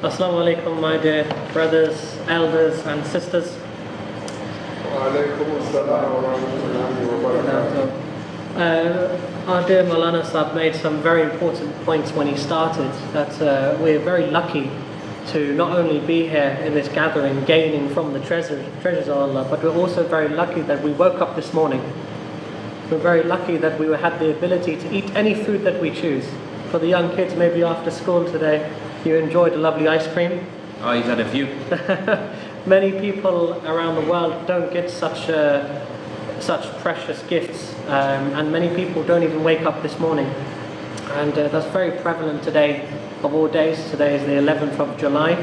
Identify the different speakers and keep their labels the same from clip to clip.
Speaker 1: Assalamu alaikum, my dear brothers, elders and sisters. Our dear Maulana Sahib made some very important points when he started, that we're very lucky to not only be here in this gathering gaining from the treasures of Allah, but we're also very lucky that we woke up this morning. We're very lucky that we had the ability to eat any food that we choose. For the young kids, maybe after school today, you enjoyed a lovely ice cream.
Speaker 2: Oh, he's had a few.
Speaker 1: Many people around the world don't get such precious gifts, and many people don't even wake up this morning. And that's very prevalent today, of all days. Today is the 11th of July,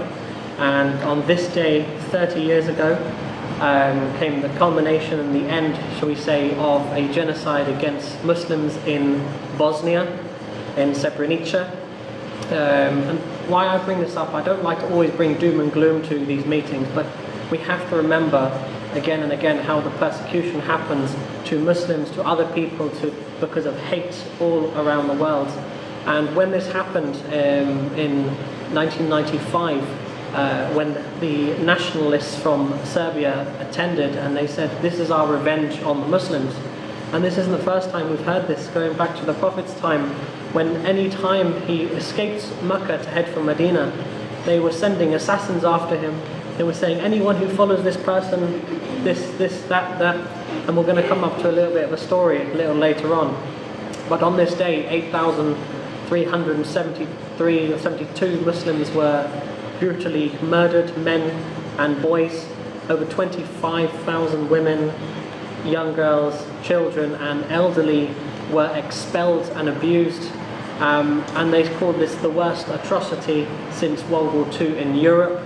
Speaker 1: and on this day, 30 years ago, came the culmination and the end, shall we say, of a genocide against Muslims in Bosnia, in Srebrenica. And why I bring this up, I don't like to always bring doom and gloom to these meetings, but we have to remember again and again how the persecution happens to Muslims, to other people, because of hate all around the world. And when this happened in 1995, when the nationalists from Serbia attended and they said, this is our revenge on the Muslims. And this isn't the first time we've heard this, going back to the Prophet's time, when any time he escaped Mecca to head for Medina, they were sending assassins after him. They were saying, anyone who follows this person, this, that, and we're going to come up to a little bit of a story a little later on. But on this day, 8,373 or 72 Muslims were brutally murdered, men and boys. Over 25,000 women, young girls, children and elderly were expelled and abused, and they called this the worst atrocity since World War II in Europe.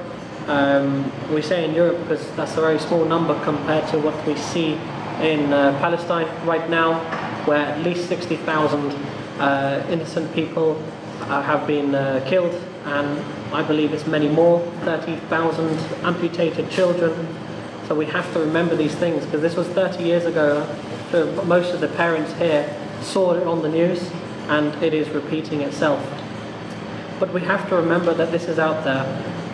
Speaker 1: We say in Europe because that's a very small number compared to what we see in Palestine right now, where at least 60,000 innocent people have been killed, and I believe it's many more, 30,000 amputated children. So we have to remember these things, because this was 30 years ago. So most of the parents here saw it on the news, and it is repeating itself. But we have to remember that this is out there,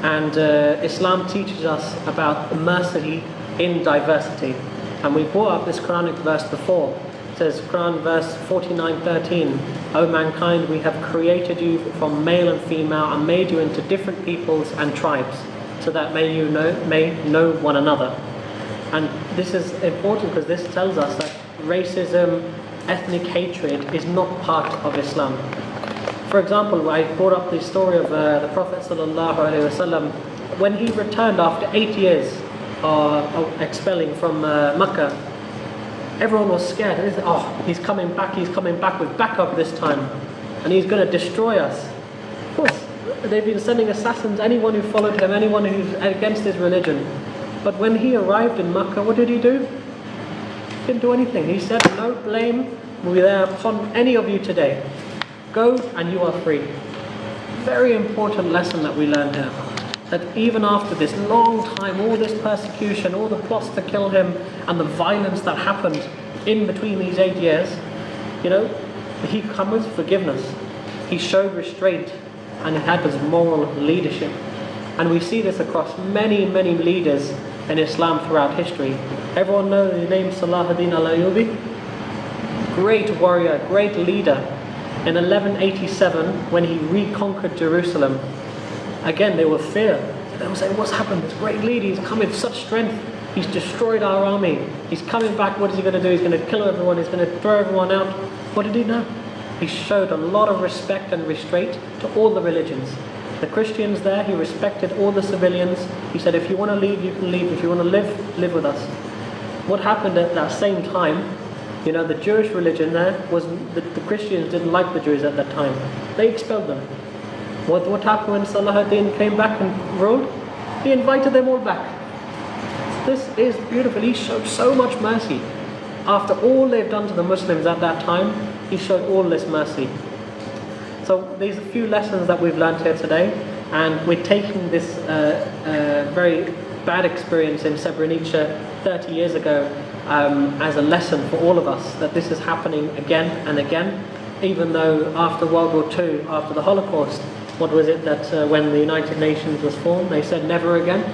Speaker 1: and Islam teaches us about mercy in diversity. And we brought up this Quranic verse before. It says, Quran verse 49:13, O mankind, we have created you from male and female and made you into different peoples and tribes, so that may know one another. And this is important because this tells us that racism, ethnic hatred is not part of Islam. For example, I brought up the story of the Prophet ﷺ when he returned after 8 years of expelling from Mecca. Everyone was scared. They said, oh, he's coming back with backup this time, and he's going to destroy us. Of course, they've been sending assassins, anyone who followed him, anyone who's against his religion. But when he arrived in Mecca, what did he do? He didn't do anything. He said, no blame will be there upon any of you today. Go and you are free. Very important lesson that we learn here. That even after this long time, all this persecution, all the plots to kill him, and the violence that happened in between these 8 years, he came with forgiveness. He showed restraint, and he had his moral leadership. And we see this across many, many leaders in Islam throughout history. Everyone knows the name Salahuddin al-Ayyubi? Great warrior, great leader. In 1187, when he reconquered Jerusalem, again they were feared. They were saying, what's happened? This great leader, he's come with such strength. He's destroyed our army. He's coming back. What is he going to do? He's going to kill everyone. He's going to throw everyone out. What did he know? He showed a lot of respect and restraint to all the religions. The Christians there, he respected all the civilians. He said, if you want to leave, you can leave. If you want to live, live with us. What happened at that same time, the Jewish religion there was, the Christians didn't like the Jews at that time. They expelled them. What happened when Salahuddin came back and ruled? He invited them all back. This is beautiful. He showed so much mercy. After all they've done to the Muslims at that time, he showed all this mercy. So these are a few lessons that we've learned here today, and we're taking this very bad experience in Srebrenica 30 years ago as a lesson for all of us, that this is happening again and again, even though after World War II, after the Holocaust, what was it that when the United Nations was formed, they said never again?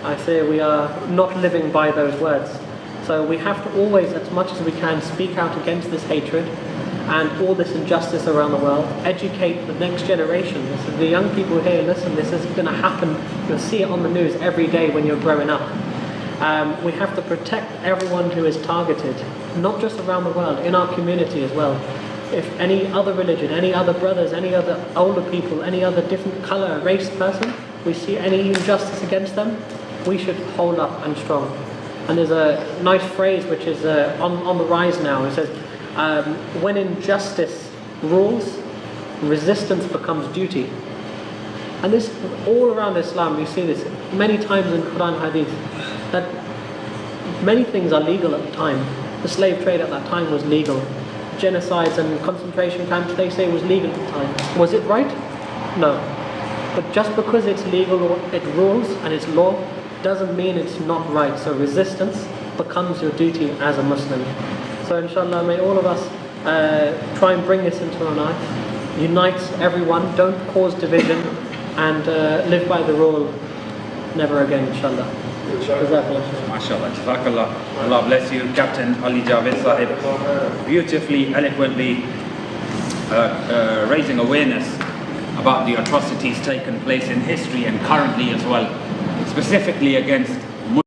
Speaker 1: I say we are not living by those words. So we have to always, as much as we can, speak out against this hatred and all this injustice around the world, educate the next generation. So the young people here, listen, this is going to happen. You'll see it on the news every day when you're growing up. We have to protect everyone who is targeted, not just around the world, in our community as well. If any other religion, any other brothers, any other older people, any other different colour, race person, we see any injustice against them, we should hold up and strong. And there's a nice phrase which is on the rise now. It says, when injustice rules, resistance becomes duty. And this, all around Islam, we see this many times in Quran Hadith, that many things are legal at the time. The slave trade at that time was legal. Genocides and concentration camps, they say, was legal at the time. Was it right? No. But just because it's legal or it rules and it's law, doesn't mean it's not right. So resistance becomes your duty as a Muslim. So inshallah, may all of us try and bring this into our life, unite everyone, don't cause division, and live by the rule, never again, inshallah.
Speaker 2: MashaAllah, Jazakallah. Allah bless you, Captain Ali Javed Sahib, beautifully, eloquently raising awareness about the atrocities taken place in history and currently as well, specifically against